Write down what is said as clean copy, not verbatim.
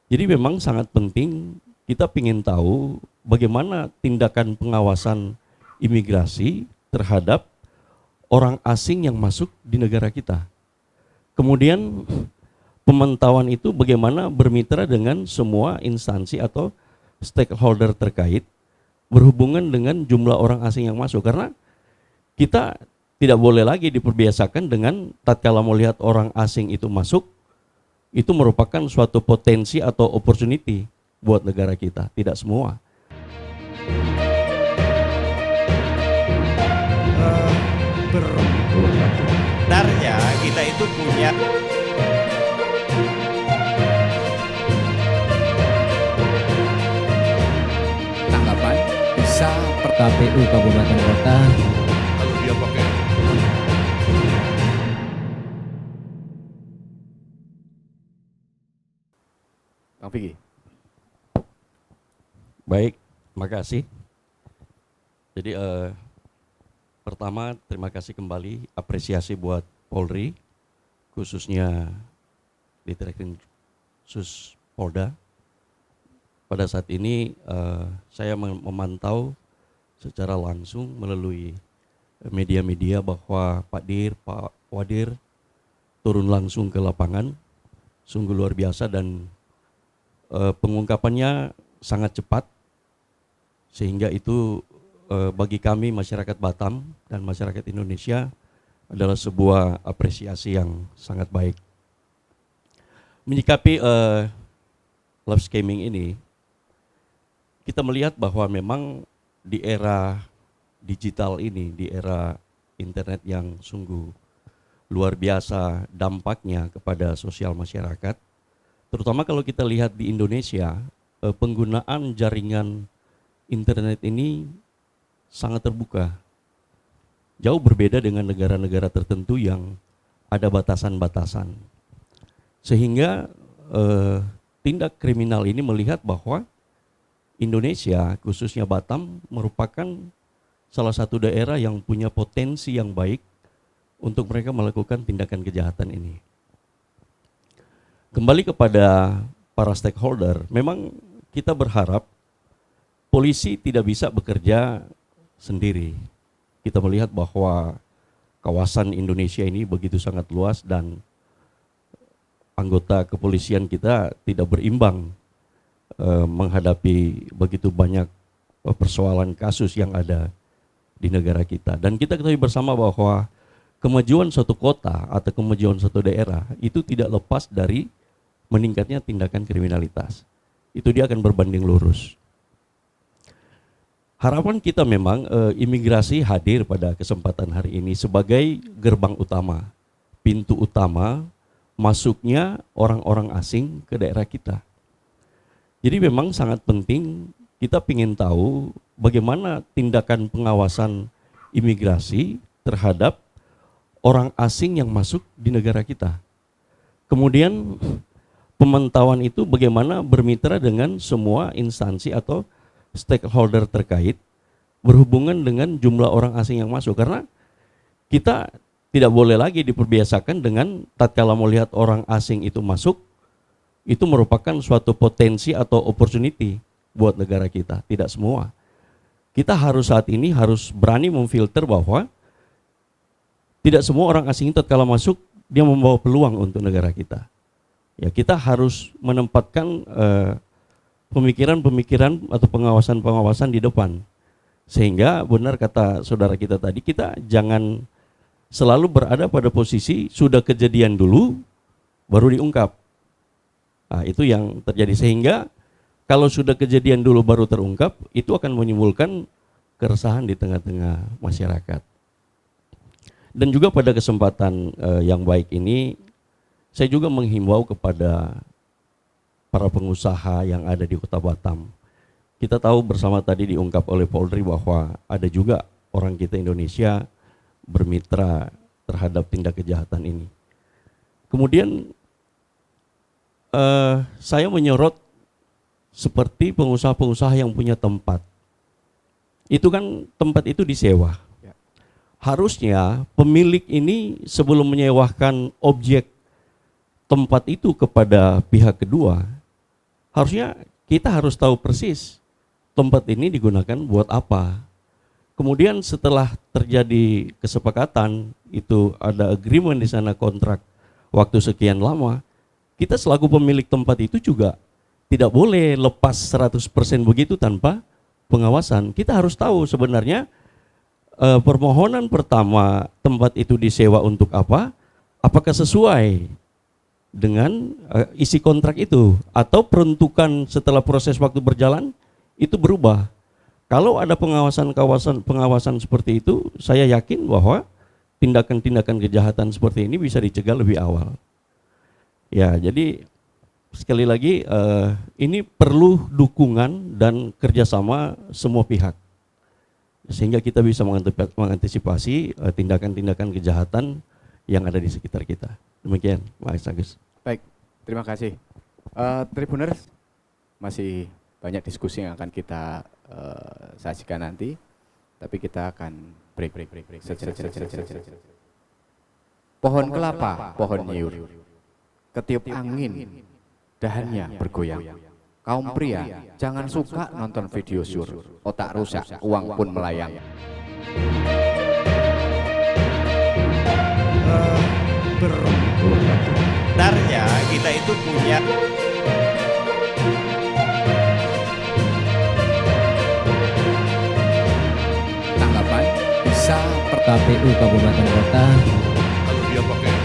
Jadi memang sangat penting kita ingin tahu bagaimana tindakan pengawasan imigrasi terhadap orang asing yang masuk di negara kita. Kemudian pemantauan itu bagaimana bermitra dengan semua instansi atau stakeholder terkait berhubungan dengan jumlah orang asing yang masuk. Karena kita tidak boleh lagi diperbiasakan dengan tatkala melihat orang asing itu masuk, itu merupakan suatu potensi atau opportunity buat negara kita, tidak semua. Sebenarnya kita itu punya tanggapan bisa per KPU Kabupaten Kota. Kalau dia pakai Bang Vicky. Baik, makasih. Jadi pertama terima kasih kembali, apresiasi buat Polri, khususnya di Direktur Sus Polda. Pada saat ini saya memantau secara langsung melalui media-media bahwa Pak Dir, Pak Wadir turun langsung ke lapangan, sungguh luar biasa dan pengungkapannya sangat cepat, sehingga itu bagi kami masyarakat Batam dan masyarakat Indonesia adalah sebuah apresiasi yang sangat baik. Menyikapi love scamming ini, kita melihat bahwa memang di era digital ini, di era internet yang sungguh luar biasa dampaknya kepada sosial masyarakat, terutama kalau kita lihat di Indonesia, penggunaan jaringan internet ini sangat terbuka. Jauh berbeda dengan negara-negara tertentu yang ada batasan-batasan. Sehingga tindak kriminal ini melihat bahwa Indonesia, khususnya Batam, merupakan salah satu daerah yang punya potensi yang baik untuk mereka melakukan tindakan kejahatan ini. Kembali kepada para stakeholder, memang kita berharap polisi tidak bisa bekerja sendiri. Kita melihat bahwa kawasan Indonesia ini begitu sangat luas dan anggota kepolisian kita tidak berimbang menghadapi begitu banyak persoalan kasus yang ada di negara kita. Dan kita ketahui bersama bahwa kemajuan suatu kota atau kemajuan suatu daerah itu tidak lepas dari meningkatnya tindakan kriminalitas. Itu dia akan berbanding lurus. Harapan kita memang imigrasi hadir pada kesempatan hari ini sebagai gerbang utama, pintu utama masuknya orang-orang asing ke daerah kita. Jadi memang sangat penting kita ingin tahu bagaimana tindakan pengawasan imigrasi terhadap orang asing yang masuk di negara kita. Kemudian pemantauan itu bagaimana bermitra dengan semua instansi atau stakeholder terkait berhubungan dengan jumlah orang asing yang masuk. Karena kita tidak boleh lagi diperbiasakan dengan tatkala melihat orang asing itu masuk, itu merupakan suatu potensi atau opportunity buat negara kita, tidak semua. Kita harus saat ini harus berani memfilter bahwa tidak semua orang asing itu tatkala masuk dia membawa peluang untuk negara kita. Ya, kita harus menempatkan pemikiran-pemikiran atau pengawasan-pengawasan di depan. Sehingga benar kata saudara kita tadi, kita jangan selalu berada pada posisi sudah kejadian dulu baru diungkap. Nah, itu yang terjadi, sehingga kalau sudah kejadian dulu baru terungkap, itu akan menimbulkan keresahan di tengah-tengah masyarakat. Dan juga pada kesempatan yang baik ini, saya juga menghimbau kepada para pengusaha yang ada di Kota Batam. Kita tahu bersama tadi diungkap oleh Polri bahwa ada juga orang kita Indonesia bermitra terhadap tindak kejahatan ini. Kemudian saya menyorot seperti pengusaha-pengusaha yang punya tempat. Itu kan tempat itu disewa. Harusnya pemilik ini sebelum menyewakan objek tempat itu kepada pihak kedua, harusnya kita harus tahu persis tempat ini digunakan buat apa. Kemudian setelah terjadi kesepakatan, itu ada agreement di sana, kontrak waktu sekian lama, kita selaku pemilik tempat itu juga tidak boleh lepas 100% begitu tanpa pengawasan. Kita harus tahu sebenarnya permohonan pertama tempat itu disewa untuk apa, apakah sesuai dengan isi kontrak itu, atau peruntukan setelah proses waktu berjalan itu berubah. Kalau ada pengawasan seperti itu, saya yakin bahwa tindakan-tindakan kejahatan seperti ini bisa dicegah lebih awal. Ya, jadi sekali lagi ini perlu dukungan dan kerjasama semua pihak, sehingga kita bisa mengantisipasi tindakan-tindakan kejahatan yang ada di sekitar kita. Demikian, Mas Agus. Baik, terima kasih. Tribuners, masih banyak diskusi yang akan kita sajikan nanti, tapi kita akan break. Pohon kelapa, pohon nyiur, ketiup angin, dahannya bergoyang. Kaum pria, jangan suka nonton video sur, otak rusak, uang pun melayang. Sebenarnya kita itu punya Tanggapan bisa KPU Kabupaten Kota Kalau dia pakai